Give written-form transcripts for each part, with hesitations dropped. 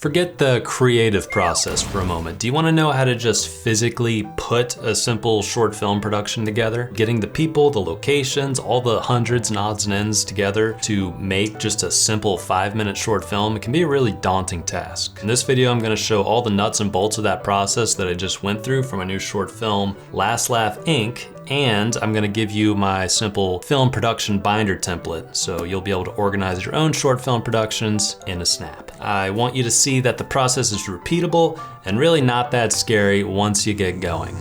Forget the creative process for a moment. Do you want to know how to just physically put a simple short film production together? Getting the people, the locations, all the hundreds and odds and ends together to make just a simple 5-minute short film, it can be a really daunting task. In this video, I'm going to show all the nuts and bolts of that process that I just went through for my new short film, Last Laugh Inc., and I'm gonna give you my simple film production binder template, so you'll be able to organize your own short film productions in a snap. I want you to see that the process is repeatable and really not that scary once you get going.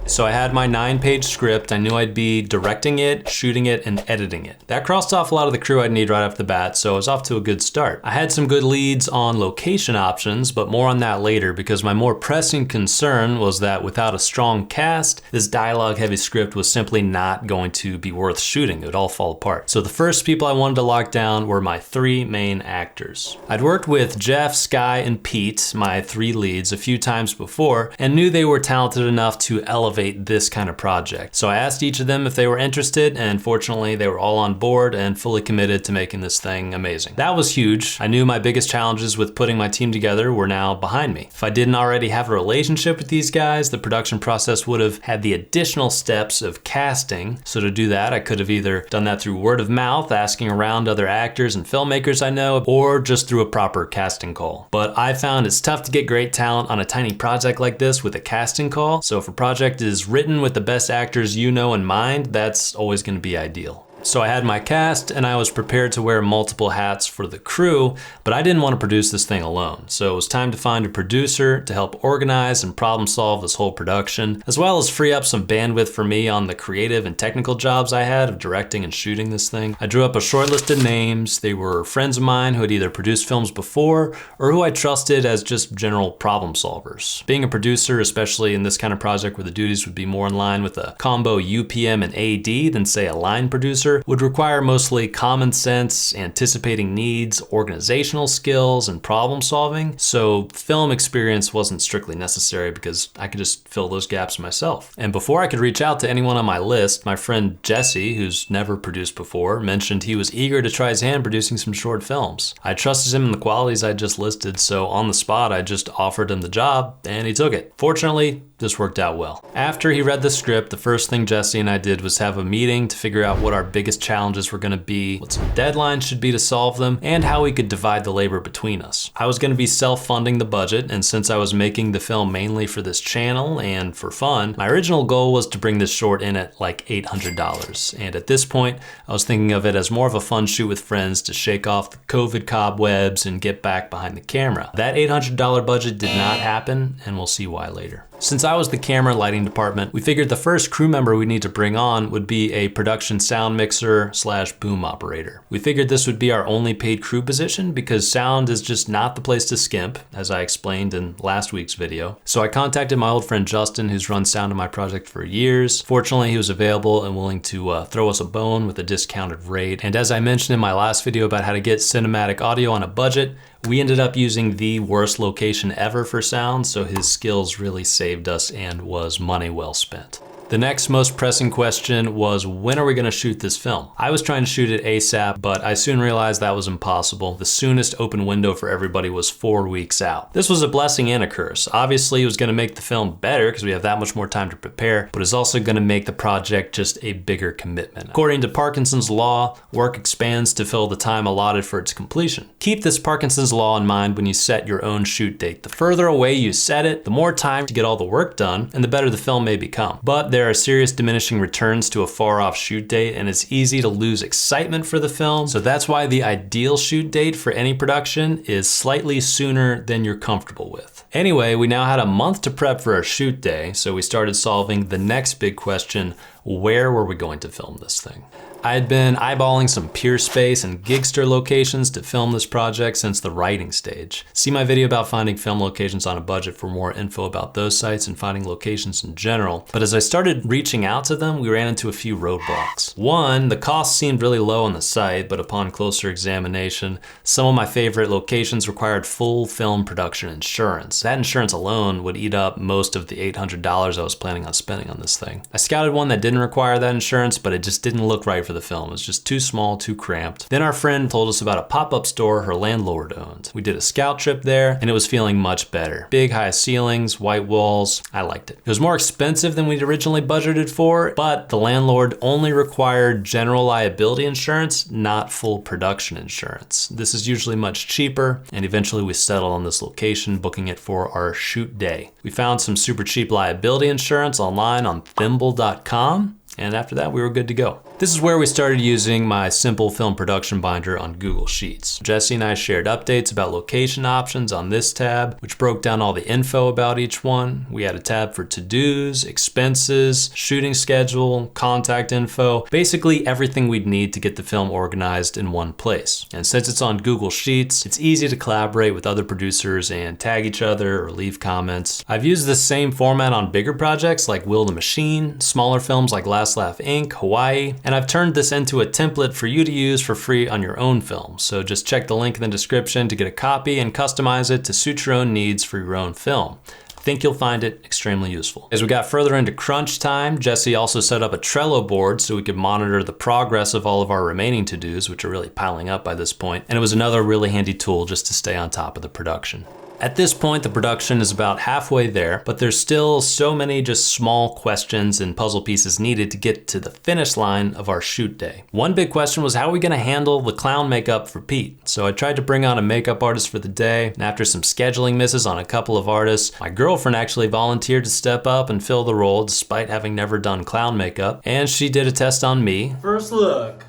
So I had my 9-page script. I knew I'd be directing it, shooting it, and editing it. That crossed off a lot of the crew I'd need right off the bat, so I was off to a good start. I had some good leads on location options, but more on that later because my more pressing concern was that without a strong cast, this dialogue-heavy script was simply not going to be worth shooting. It would all fall apart. So the first people I wanted to lock down were my 3 main actors. I'd worked with Jeff, Sky, and Pete, my 3 leads, a few times before, and knew they were talented enough to elevate this kind of project. So I asked each of them if they were interested, and fortunately they were all on board and fully committed to making this thing amazing. That was huge. I knew my biggest challenges with putting my team together were now behind me. If I didn't already have a relationship with these guys, the production process would have had the additional steps of casting. So to do that, I could have either done that through word of mouth, asking around other actors and filmmakers I know, or just through a proper casting call. But I found it's tough to get great talent on a tiny project like this with a casting call. So if a project is written with the best actors you know in mind, that's always going to be ideal. So I had my cast and I was prepared to wear multiple hats for the crew, but I didn't want to produce this thing alone. So it was time to find a producer to help organize and problem solve this whole production, as well as free up some bandwidth for me on the creative and technical jobs I had of directing and shooting this thing. I drew up a short list of names. They were friends of mine who had either produced films before or who I trusted as just general problem solvers. Being a producer, especially in this kind of project where the duties would be more in line with a combo UPM and AD than say a line producer, would require mostly common sense, anticipating needs, organizational skills, and problem solving. So film experience wasn't strictly necessary because I could just fill those gaps myself. And before I could reach out to anyone on my list, my friend Jesse, who's never produced before, mentioned he was eager to try his hand producing some short films. I trusted him in the qualities I just listed, so on the spot I just offered him the job and he took it. Fortunately, this worked out well. After he read the script, the first thing Jesse and I did was have a meeting to figure out what our biggest challenges were gonna be, what some deadlines should be to solve them, and how we could divide the labor between us. I was gonna be self-funding the budget, and since I was making the film mainly for this channel and for fun, my original goal was to bring this short in at like $800. And at this point, I was thinking of it as more of a fun shoot with friends to shake off the COVID cobwebs and get back behind the camera. That $800 budget did not happen, and we'll see why later. Since I was the camera lighting department, we figured the first crew member we need to bring on would be a production sound mixer / boom operator. We figured this would be our only paid crew position because sound is just not the place to skimp, as I explained in last week's video. So I contacted my old friend Justin, who's run sound on my project for years. Fortunately, he was available and willing to throw us a bone with a discounted rate. And as I mentioned in my last video about how to get cinematic audio on a budget, we ended up using the worst location ever for sound, so his skills really saved us and was money well spent. The next most pressing question was, when are we gonna shoot this film? I was trying to shoot it ASAP, but I soon realized that was impossible. The soonest open window for everybody was 4 weeks out. This was a blessing and a curse. Obviously, it was gonna make the film better because we have that much more time to prepare, but it's also gonna make the project just a bigger commitment. According to Parkinson's law, work expands to fill the time allotted for its completion. Keep this Parkinson's law in mind when you set your own shoot date. The further away you set it, the more time to get all the work done, and the better the film may become. But there are serious diminishing returns to a far off shoot date, and it's easy to lose excitement for the film. So that's why the ideal shoot date for any production is slightly sooner than you're comfortable with. Anyway, we now had a month to prep for our shoot day, so we started solving the next big question: where were we going to film this thing? I had been eyeballing some Peerspace and Gigster locations to film this project since the writing stage. See my video about finding film locations on a budget for more info about those sites and finding locations in general. But as I started reaching out to them, we ran into a few roadblocks. One, the cost seemed really low on the site, but upon closer examination, some of my favorite locations required full film production insurance. That insurance alone would eat up most of the $800 I was planning on spending on this thing. I scouted one that didn't didn't require that insurance, but it just didn't look right for the film. It was just too small, too cramped. Then our friend told us about a pop-up store her landlord owned. We did a scout trip there, and it was feeling much better. Big high ceilings, white walls. I liked it. It was more expensive than we'd originally budgeted for, but the landlord only required general liability insurance, not full production insurance. This is usually much cheaper, and eventually we settled on this location, booking it for our shoot day. We found some super cheap liability insurance online on thimble.com, and after that, we were good to go. This is where we started using my simple film production binder on Google Sheets. Jesse and I shared updates about location options on this tab, which broke down all the info about each one. We had a tab for to-dos, expenses, shooting schedule, contact info, basically everything we'd need to get the film organized in one place. And since it's on Google Sheets, it's easy to collaborate with other producers and tag each other or leave comments. I've used this same format on bigger projects like Will the Machine, smaller films like Last Laugh Inc., Hawaii, and I've turned this into a template for you to use for free on your own film. So just check the link in the description to get a copy and customize it to suit your own needs for your own film. I think you'll find it extremely useful. As we got further into crunch time, Jesse also set up a Trello board so we could monitor the progress of all of our remaining to-dos, which are really piling up by this point. And it was another really handy tool just to stay on top of the production. At this point, the production is about halfway there, but there's still so many just small questions and puzzle pieces needed to get to the finish line of our shoot day. One big question was, how are we gonna handle the clown makeup for Pete? So I tried to bring on a makeup artist for the day, and after some scheduling misses on a couple of artists, my girlfriend actually volunteered to step up and fill the role despite having never done clown makeup, and she did a test on me. First look.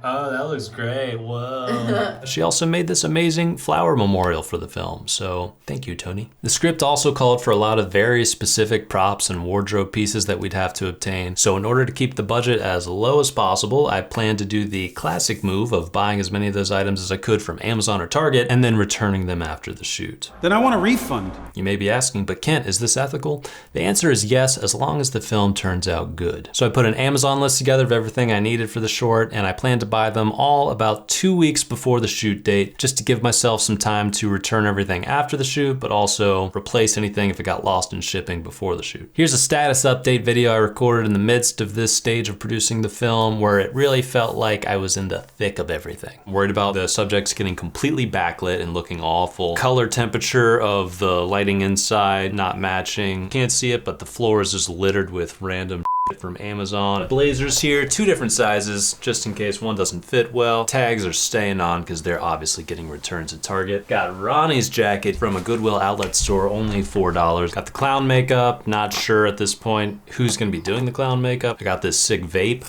Oh, that looks great, whoa. She also made this amazing flower memorial for the film, so thank you, Tony. The script also called for a lot of very specific props and wardrobe pieces that we'd have to obtain, so in order to keep the budget as low as possible, I planned to do the classic move of buying as many of those items as I could from Amazon or Target, and then returning them after the shoot. Then I want a refund. You may be asking, but Kent, is this ethical? The answer is yes, as long as the film turns out good. So I put an Amazon list together of everything I needed for the short, and I planned to buy them all about 2 weeks before the shoot date, just to give myself some time to return everything after the shoot, but also replace anything if it got lost in shipping before the shoot. Here's a status update video I recorded in the midst of this stage of producing the film, where it really felt like I was in the thick of everything. I'm worried about the subjects getting completely backlit and looking awful. Color temperature of the lighting inside not matching. Can't see it, but the floor is just littered with random from Amazon. Blazers here, 2 different sizes, just in case one doesn't fit well. Tags are staying on because they're obviously getting returns at Target. Got Ronnie's jacket from a Goodwill outlet store, only $4. Got the clown makeup, not sure at this point who's gonna be doing the clown makeup. I got this sick vape.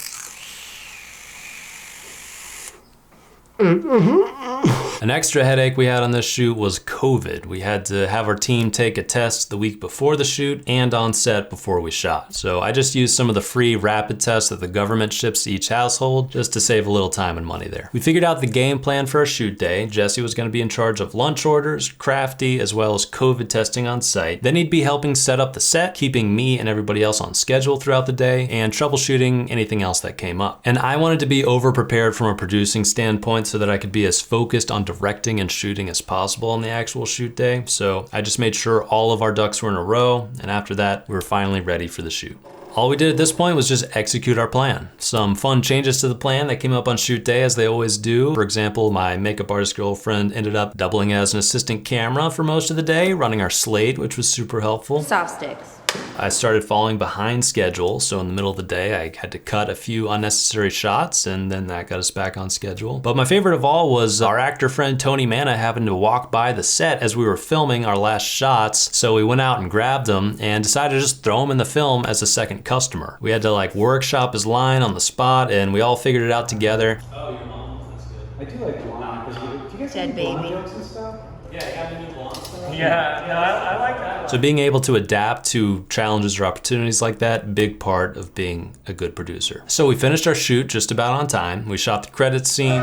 An extra headache we had on this shoot was COVID. We had to have our team take a test the week before the shoot and on set before we shot. So I just used some of the free rapid tests that the government ships to each household just to save a little time and money there. We figured out the game plan for our shoot day. Jesse was gonna be in charge of lunch orders, crafty, as well as COVID testing on site. Then he'd be helping set up the set, keeping me and everybody else on schedule throughout the day, and troubleshooting anything else that came up. And I wanted to be over-prepared from a producing standpoint so that I could be as focused on directing and shooting as possible on the actual shoot day. So I just made sure all of our ducks were in a row, and after that, we were finally ready for the shoot. All we did at this point was just execute our plan. Some fun changes to the plan that came up on shoot day, as they always do. For example, my makeup artist girlfriend ended up doubling as an assistant camera for most of the day, running our slate, which was super helpful. Soft sticks. I started falling behind schedule, so in the middle of the day I had to cut a few unnecessary shots, and then that got us back on schedule. But my favorite of all was our actor friend Tony Manna happened to walk by the set as we were filming our last shots, so we went out and grabbed him and decided to just throw him in the film as a second customer. We had to like workshop his line on the spot, and we all figured it out together. Oh, your mom, that's good. I do like blonde. Do you guys Dead have blonde baby. jokes and stuff? Yeah, you got the new blonde stuff? Yeah, I like that. So being able to adapt to challenges or opportunities like that, big part of being a good producer. So we finished our shoot just about on time. We shot the credits scene.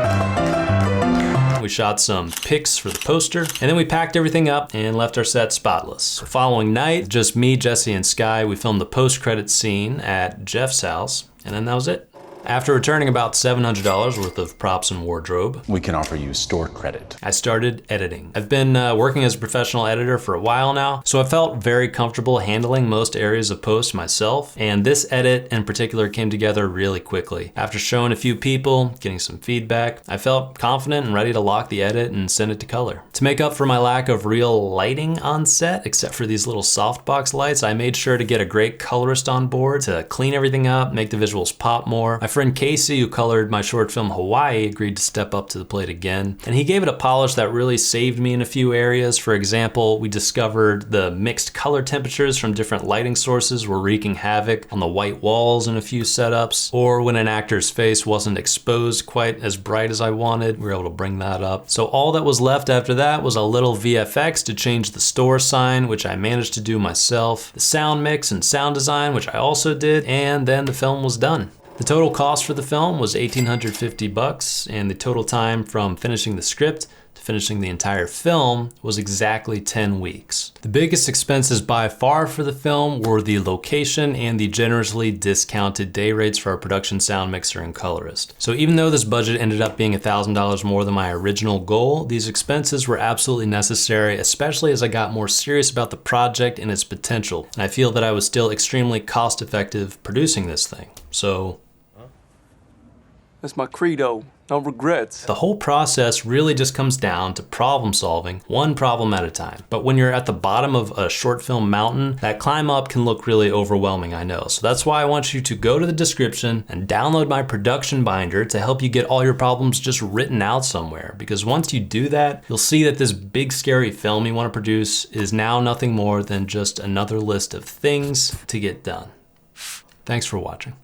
We shot some pics for the poster, and then we packed everything up and left our set spotless. The following night, just me, Jesse, and Sky, we filmed the post-credits scene at Jeff's house, and then that was it. After returning about $700 worth of props and wardrobe, We can offer you store credit. I started editing. I've been working as a professional editor for a while now, so I felt very comfortable handling most areas of post myself, and this edit in particular came together really quickly. After showing a few people, getting some feedback, I felt confident and ready to lock the edit and send it to color. To make up for my lack of real lighting on set, except for these little softbox lights, I made sure to get a great colorist on board to clean everything up, make the visuals pop more. My friend Casey, who colored my short film Hawaii, agreed to step up to the plate again, and he gave it a polish that really saved me in a few areas. For example, we discovered the mixed color temperatures from different lighting sources were wreaking havoc on the white walls in a few setups, or when an actor's face wasn't exposed quite as bright as I wanted, we were able to bring that up. So all that was left after that was a little VFX to change the store sign, which I managed to do myself, the sound mix and sound design, which I also did, and then the film was done. The total cost for the film was $1,850, and the total time from finishing the script to finishing the entire film was exactly 10 weeks. The biggest expenses by far for the film were the location and the generously discounted day rates for our production sound mixer and colorist. So even though this budget ended up being $1,000 more than my original goal, these expenses were absolutely necessary, especially as I got more serious about the project and its potential. And I feel that I was still extremely cost effective producing this thing. So that's my credo, no regrets. the whole process really just comes down to problem solving, one problem at a time. But when you're at the bottom of a short film mountain, that climb up can look really overwhelming, I know. So that's why I want you to go to the description and download my production binder to help you get all your problems just written out somewhere. Because once you do that, you'll see that this big scary film you want to produce is now nothing more than just another list of things to get done. Thanks for watching.